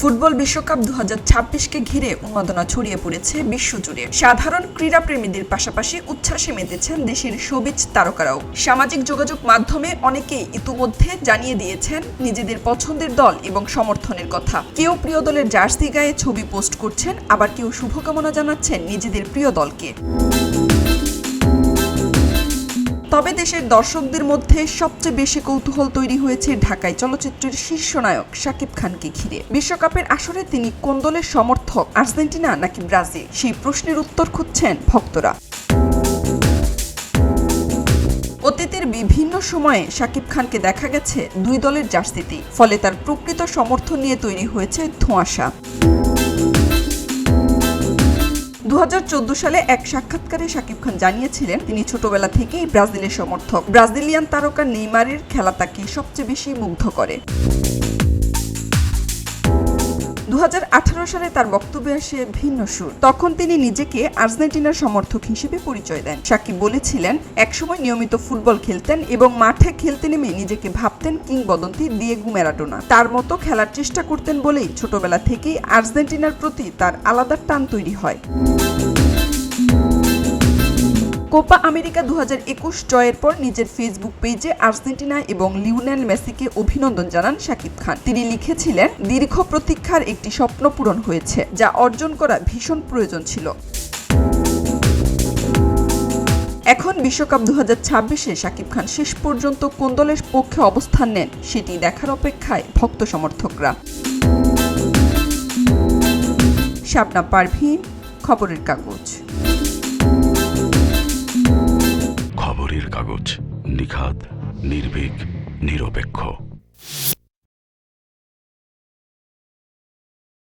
Football বিশ্বকাপ 2026কে ঘিরে উন্মাদনা ছড়িয়ে পড়েছে বিশ্বজুড়ে। সাধারণ ক্রীড়াপ্রেমীদের পাশাপাশি উচ্ছ্বাসে মেতেছেন দেশের শোবিজ তারকারাও। সামাজিক যোগাযোগ মাধ্যমে অনেকেই ইতিমধ্যে জানিয়ে দিয়েছেন নিজেদের পছন্দের দল এবং সমর্থনের কথা। কেউ প্রিয় দলের জার্সি গায়ে ছবি পোস্ট করছেন, আবার কেউ শুভকামনা জানাচ্ছেন নিজেদের প্রিয় দলকে। তবে দেশের দর্শকদের মধ্যে সবচেয়ে বেশি কৌতূহল তৈরি হয়েছে ঢাকাই চলচ্চিত্রের শীর্ষ নায়ক শাকিব খানকে ঘিরে। বিশ্বকাপের আসরে তিনি কোন দলের সমর্থক, আর্জেন্টিনা নাকি ব্রাজিল, সেই প্রশ্নের উত্তর খুঁজছেন ভক্তরা। অতীতের বিভিন্ন সময়ে শাকিব খানকে দেখা গেছে দুই দলের জার্সিতেই, ফলে তার প্রকৃত সমর্থন নিয়ে তৈরি হয়েছে ধোঁয়াশা। 2014 সালে এক সাক্ষাৎকারে শাকিব খান জানিয়েছিলেন তিনি ছোটবেলা থেকেই ব্রাজিলের সমর্থক। ব্রাজিলিয়ান তারকা নেইমারের খেলা তাকে সবচেয়ে বেশি মুগ্ধ করে। 2018 সালে তার বক্তব্যে আসে ভিন্ন সুর। তখন তিনি নিজেকে আর্জেন্টিনার সমর্থক হিসেবে পরিচয় দেন। শাকিব বলেছিলেন, একসময় নিয়মিত ফুটবল খেলতেন এবং মাঠে খেলতে নেমে নিজেকে ভাবতেন কিংবদন্তি দিয়েগো ম্যারাডোনা। তার মতো খেলার চেষ্টা করতেন বলেই ছোটবেলা থেকেই আর্জেন্টিনার প্রতি তার আলাদা টান তৈরি হয়। কোপা আমেরিকা 2021 জয়ের পর নিজের ফেসবুক পেজে আর্জেন্টিনা এবং লিওনেল মেসিকে অভিনন্দন জানান শাকিব খান। তিনি লিখেছিলেন, দীর্ঘ প্রতীক্ষার একটি স্বপ্ন পূরণ হয়েছে, যা অর্জন করা ভীষণ প্রয়োজন ছিল। এখন বিশ্বকাপ 2026-এ শাকিব খান শেষ পর্যন্ত কোন দলের পক্ষে অবস্থান নেন সেটি দেখার অপেক্ষায় ভক্ত সমর্থকরা। শাবনাম পারভীন, খবরের কাগজ। খবরের কাগজ, নিখাত, নির্ভীক, নিরপেক্ষ।